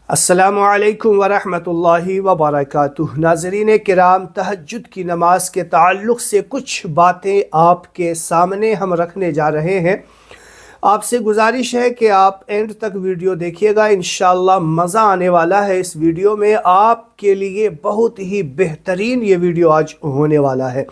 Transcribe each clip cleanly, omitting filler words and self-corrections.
السلام علیکم ورحمۃ اللہ وبرکاتہ۔ ناظرین کرام، تہجد کی نماز کے تعلق سے کچھ باتیں آپ کے سامنے ہم رکھنے جا رہے ہیں۔ آپ سے گزارش ہے کہ آپ اینڈ تک ویڈیو دیکھیے گا، انشاءاللہ مزہ آنے والا ہے اس ویڈیو میں۔ آپ کے لیے بہت ہی بہترین یہ ویڈیو آج ہونے والا ہے۔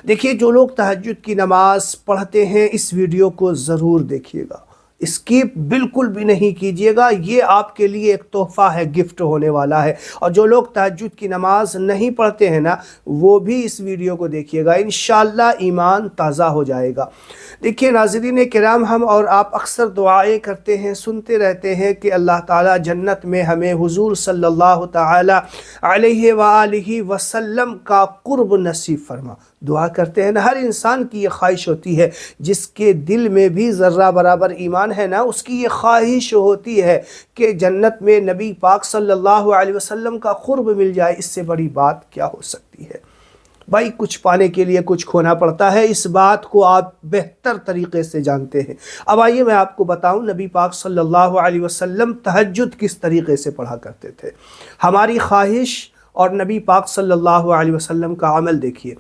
دیکھیے، جو لوگ تہجد کی نماز پڑھتے ہیں اس ویڈیو کو ضرور دیکھیے گا، اسکپ بالکل بھی نہیں کیجیے گا۔ یہ آپ کے لیے ایک تحفہ ہے، گفٹ ہونے والا ہے۔ اور جو لوگ تہجد کی نماز نہیں پڑھتے ہیں نا، وہ بھی اس ویڈیو کو دیکھیے گا، انشاءاللہ ایمان تازہ ہو جائے گا۔ دیکھیے ناظرین کرام، ہم اور آپ اکثر دعائیں کرتے ہیں، سنتے رہتے ہیں کہ اللہ تعالیٰ جنت میں ہمیں حضور صلی اللہ تعالیٰ علیہ وآلہ وسلم کا قرب نصیب فرما۔ دعا کرتے ہیں نا، ہر انسان کی یہ خواہش ہوتی ہے، جس کے دل میں بھی ذرہ برابر ایمان ہے نا، اس کی یہ خواہش ہوتی ہے کہ جنت میں نبی پاک صلی اللہ علیہ وسلم کا قرب مل جائے۔ اس سے بڑی بات کیا ہو سکتی ہے؟ بھائی، کچھ پانے کے لیے کچھ کھونا پڑتا ہے، اس بات کو آپ بہتر طریقے سے جانتے ہیں۔ اب آئیے میں آپ کو بتاؤں، نبی پاک صلی اللہ علیہ وسلم تہجد کس طریقے سے پڑھا کرتے تھے۔ ہماری خواہش اور نبی پاک صلی اللہ علیہ وسلم کا عمل دیکھیے۔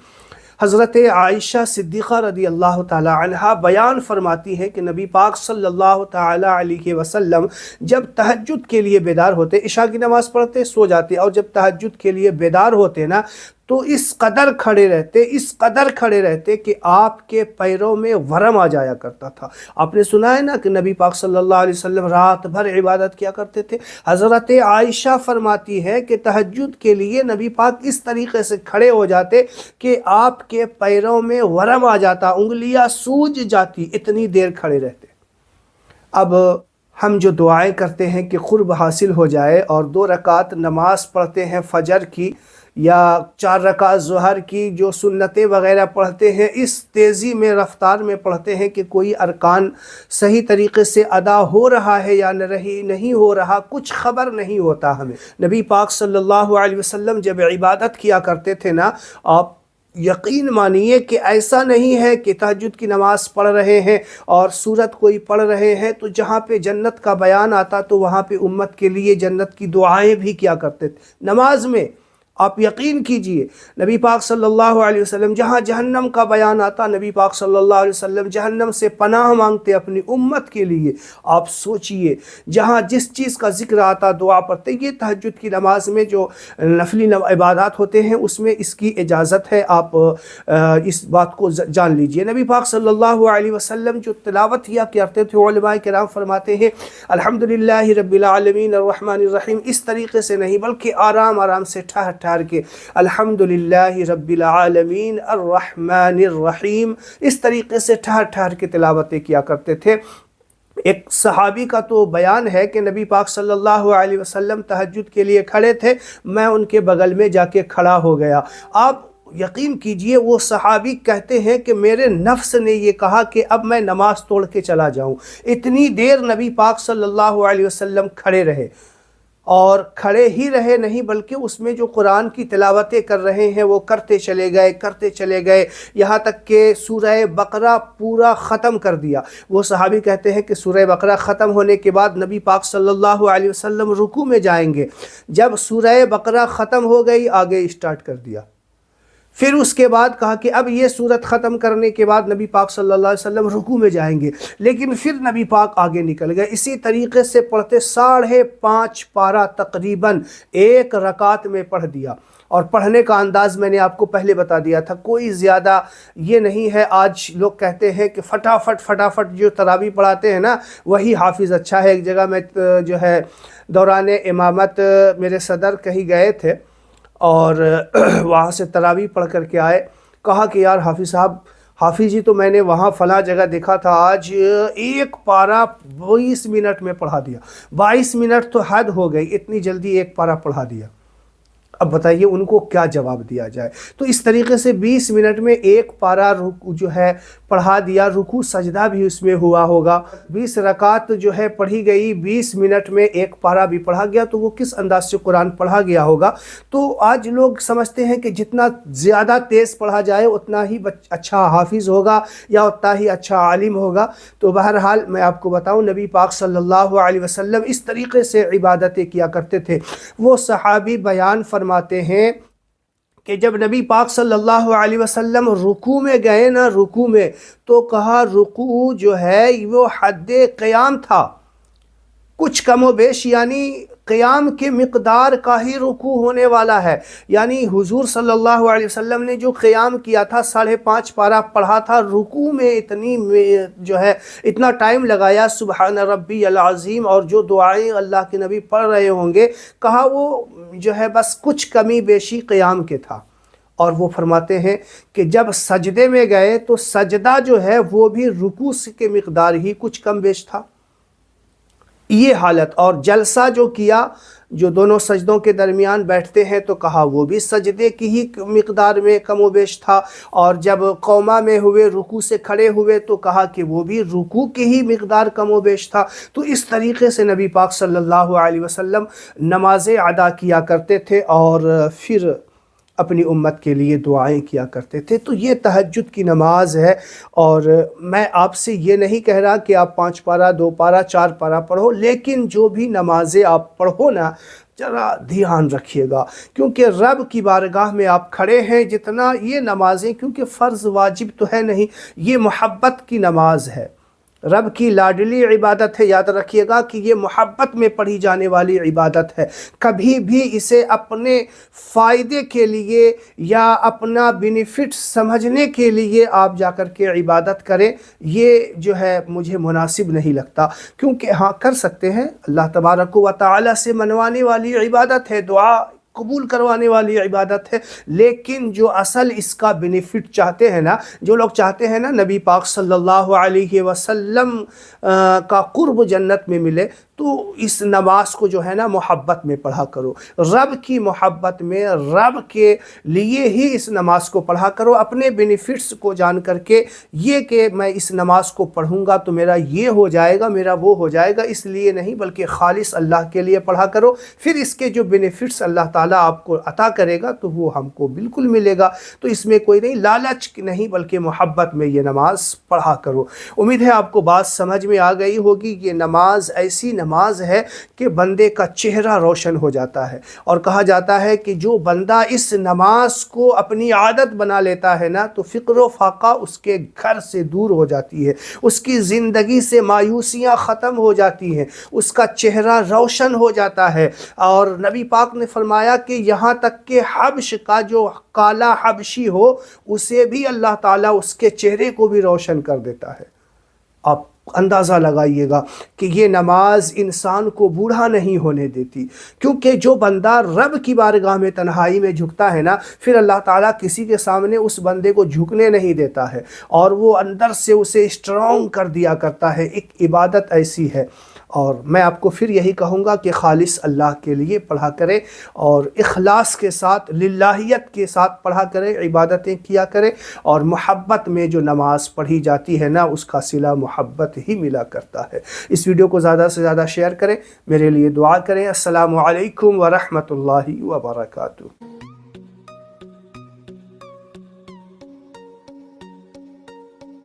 حضرت عائشہ صدیقہ رضی اللہ تعالی عنہا بیان فرماتی ہے کہ نبی پاک صلی اللہ تعالی علیہ وسلم جب تہجد کے لیے بیدار ہوتے، عشاء کی نماز پڑھتے سو جاتے، اور جب تہجد کے لیے بیدار ہوتے نا تو اس قدر کھڑے رہتے کہ آپ کے پیروں میں ورم آ جایا کرتا تھا۔ آپ نے سنا ہے نا کہ نبی پاک صلی اللہ علیہ وسلم رات بھر عبادت کیا کرتے تھے۔ حضرت عائشہ فرماتی ہے کہ تہجد کے لیے نبی پاک اس طریقے سے کھڑے ہو جاتے کہ آپ کے پیروں میں ورم آ جاتا، انگلیاں سوج جاتی، اتنی دیر کھڑے رہتے۔ اب ہم جو دعائیں کرتے ہیں کہ قرب حاصل ہو جائے، اور 2 رکعت نماز پڑھتے ہیں فجر کی، یا 4 رکعت ظہر کی، جو سنتیں وغیرہ پڑھتے ہیں، اس تیزی میں رفتار میں پڑھتے ہیں کہ کوئی ارکان صحیح طریقے سے ادا ہو رہا ہے یا نہیں ہو رہا، کچھ خبر نہیں ہوتا ہمیں۔ نبی پاک صلی اللہ علیہ وسلم جب عبادت کیا کرتے تھے نا، آپ یقین مانیے کہ ایسا نہیں ہے کہ تہجد کی نماز پڑھ رہے ہیں اور سورت کوئی پڑھ رہے ہیں تو جہاں پہ جنت کا بیان آتا تو وہاں پہ امت کے لیے جنت کی دعائیں بھی کیا کرتے تھے نماز میں۔ آپ یقین کیجئے، نبی پاک صلی اللہ علیہ وسلم جہاں جہنم کا بیان آتا، نبی پاک صلی اللہ علیہ وسلم جہنم سے پناہ مانگتے اپنی امت کے لیے۔ آپ سوچئے، جہاں جس چیز کا ذکر آتا دعا پڑھتے۔ یہ تہجد کی نماز میں جو نفلی عبادات ہوتے ہیں اس میں اس کی اجازت ہے، آپ اس بات کو جان لیجئے۔ نبی پاک صلی اللہ علیہ وسلم جو تلاوت کیا کرتے تھے، علماء کرام فرماتے ہیں الحمدللہ رب العالمین الرحمن الرحیم، اس طریقے سے نہیں بلکہ آرام سے ٹھہر کے الحمدللہ رب العالمین الرحمن الرحیم، اس طریقے سے ٹھہر کے تلاوتیں کیا کرتے تھے۔ ایک صحابی کا تو بیان ہے کہ نبی پاک صلی اللہ علیہ وسلم تہجد کے لیے کھڑے تھے، میں ان کے بغل میں جا کے کھڑا ہو گیا۔ آپ یقین کیجئے، وہ صحابی کہتے ہیں کہ میرے نفس نے یہ کہا کہ اب میں نماز توڑ کے چلا جاؤں۔ اتنی دیر نبی پاک صلی اللہ علیہ وسلم کھڑے رہے، اور کھڑے ہی رہے نہیں بلکہ اس میں جو قرآن کی تلاوتیں کر رہے ہیں وہ کرتے چلے گئے یہاں تک کہ سورہ بقرہ پورا ختم کر دیا۔ وہ صحابی کہتے ہیں کہ سورہ بقرہ ختم ہونے کے بعد نبی پاک صلی اللہ علیہ وسلم رکوع میں جائیں گے۔ جب سورہ بقرہ ختم ہو گئی، آگے اسٹارٹ کر دیا۔ پھر اس کے بعد کہا کہ اب یہ سورت ختم کرنے کے بعد نبی پاک صلی اللہ علیہ وسلم رکوع میں جائیں گے، لیکن پھر نبی پاک آگے نکل گئے۔ اسی طریقے سے پڑھتے 5.5 پارہ تقریباً 1 رکعت میں پڑھ دیا۔ اور پڑھنے کا انداز میں نے آپ کو پہلے بتا دیا تھا، کوئی زیادہ یہ نہیں ہے۔ آج لوگ کہتے ہیں کہ فٹافٹ جو تراویح پڑھاتے ہیں نا وہی حافظ اچھا ہے۔ ایک جگہ میں جو ہے دوران امامت میرے صدر کہیں گئے تھے، اور وہاں سے تراویح پڑھ کر کے آئے، کہا کہ یار حافظ صاحب، حافظ جی تو میں نے وہاں فلاں جگہ دیکھا تھا، آج 1 پارہ 22 منٹ میں پڑھا دیا۔ 22 منٹ تو حد ہو گئی، اتنی جلدی 1 پارہ پڑھا دیا۔ اب بتائیے ان کو کیا جواب دیا جائے؟ تو اس طریقے سے 20 منٹ میں 1 پارہ جو ہے پڑھا دیا، رکوع سجدہ بھی اس میں ہوا ہوگا، 20 رکعت جو ہے پڑھی گئی، 20 منٹ میں ایک پارہ بھی پڑھا گیا، تو وہ کس انداز سے قرآن پڑھا گیا ہوگا۔ تو آج لوگ سمجھتے ہیں کہ جتنا زیادہ تیز پڑھا جائے اتنا ہی اچھا حافظ ہوگا یا اتنا ہی اچھا عالم ہوگا۔ تو بہرحال میں آپ کو بتاؤں، نبی پاک صلی اللہ علیہ وسلم اس طریقے سے عبادتیں کیا کرتے تھے۔ وہ صحابی بیان فرماتے ہیں کہ جب نبی پاک صلی اللہ علیہ وسلم رکوع میں گئے نا، رکوع میں، تو کہا رکوع جو ہے وہ حد قیام تھا، کچھ کم و بیش یعنی قیام کے مقدار کا ہی رکوع ہونے والا ہے۔ یعنی حضور صلی اللہ علیہ وسلم نے جو قیام کیا تھا، 5.5 پارہ پڑھا تھا، رکوع میں اتنا ٹائم لگایا، سبحان ربی العظیم، اور جو دعائیں اللہ کے نبی پڑھ رہے ہوں گے، کہا وہ جو ہے بس کچھ کمی بیشی قیام کے تھا۔ اور وہ فرماتے ہیں کہ جب سجدے میں گئے تو سجدہ جو ہے وہ بھی رکوع کے مقدار ہی کچھ کم بیش تھا، یہ حالت۔ اور جلسہ جو کیا، جو دونوں سجدوں کے درمیان بیٹھتے ہیں، تو کہا وہ بھی سجدے کی ہی مقدار میں کم و بیش تھا۔ اور جب قومہ میں ہوئے، رکوع سے کھڑے ہوئے، تو کہا کہ وہ بھی رکوع کی ہی مقدار کم و بیش تھا۔ تو اس طریقے سے نبی پاک صلی اللہ علیہ وسلم نمازیں ادا کیا کرتے تھے اور پھر اپنی امت کے لیے دعائیں کیا کرتے تھے۔ تو یہ تہجد کی نماز ہے، اور میں آپ سے یہ نہیں کہہ رہا کہ آپ 5 پارہ، 2 پارہ، 4 پارہ پڑھو، لیکن جو بھی نمازیں آپ پڑھو نا، ذرا دھیان رکھیے گا، کیونکہ رب کی بارگاہ میں آپ کھڑے ہیں۔ جتنا یہ نمازیں، کیونکہ فرض واجب تو ہے نہیں، یہ محبت کی نماز ہے، رب کی لاڈلی عبادت ہے۔ یاد رکھیے گا کہ یہ محبت میں پڑھی جانے والی عبادت ہے۔ کبھی بھی اسے اپنے فائدے کے لیے یا اپنا بینیفٹ سمجھنے کے لیے آپ جا کر کے عبادت کریں، یہ جو ہے مجھے مناسب نہیں لگتا۔ کیونکہ ہاں کر سکتے ہیں، اللہ تبارک و تعالی سے منوانے والی عبادت ہے، دعا قبول کروانے والی عبادت ہے، لیکن جو اصل اس کا بینیفٹ چاہتے ہیں نا، جو لوگ چاہتے ہیں نا نبی پاک صلی اللہ علیہ وسلم کا قرب جنت میں ملے، تو اس نماز کو جو ہے نا محبت میں پڑھا کرو، رب کی محبت میں، رب کے لیے ہی اس نماز کو پڑھا کرو، اپنے بینیفٹس کو جان کر کے، یہ کہ میں اس نماز کو پڑھوں گا تو میرا یہ ہو جائے گا، میرا وہ ہو جائے گا، اس لیے نہیں، بلکہ خالص اللہ کے لیے پڑھا کرو۔ پھر اس کے جو بینیفٹس اللہ تعالیٰ آپ کو عطا کرے گا تو وہ ہم کو بالکل ملے گا۔ تو اس میں کوئی نہیں، لالچ نہیں، بلکہ محبت میں یہ نماز پڑھا کرو۔ امید ہے آپ کو بات سمجھ میں آ گئی ہوگی۔ یہ نماز ایسی نماز ہے کہ بندے کا چہرہ روشن ہو جاتا ہے، اور کہا جاتا ہے کہ جو بندہ اس نماز کو اپنی عادت بنا لیتا ہے نا، تو فقر و فاقہ اس کے گھر سے دور ہو جاتی ہے، اس کی زندگی سے مایوسیاں ختم ہو جاتی ہیں، اس کا چہرہ روشن ہو جاتا ہے۔ اور نبی پاک نے فرمایا کہ یہاں تک کہ حبش کا جو کالا حبشی ہو، اسے بھی اللہ تعالیٰ اس کے چہرے کو بھی روشن کر دیتا ہے۔ آپ اندازہ لگائیے گا کہ یہ نماز انسان کو بوڑھا نہیں ہونے دیتی، کیونکہ جو بندہ رب کی بارگاہ میں تنہائی میں جھکتا ہے نا، پھر اللہ تعالیٰ کسی کے سامنے اس بندے کو جھکنے نہیں دیتا ہے، اور وہ اندر سے اسے اسٹرانگ کر دیا کرتا ہے۔ ایک عبادت ایسی ہے، اور میں آپ کو پھر یہی کہوں گا کہ خالص اللہ کے لیے پڑھا کرے، اور اخلاص کے ساتھ، للہیت کے ساتھ پڑھا کرے، عبادتیں کیا کرے، اور محبت میں جو نماز پڑھی جاتی ہے نا، اس کا صلہ محبت ہی ملا کرتا ہے۔ اس ویڈیو کو زیادہ سے زیادہ شیئر کریں، میرے لیے دعا کریں۔ السلام علیکم ورحمۃ اللہ وبرکاتہ۔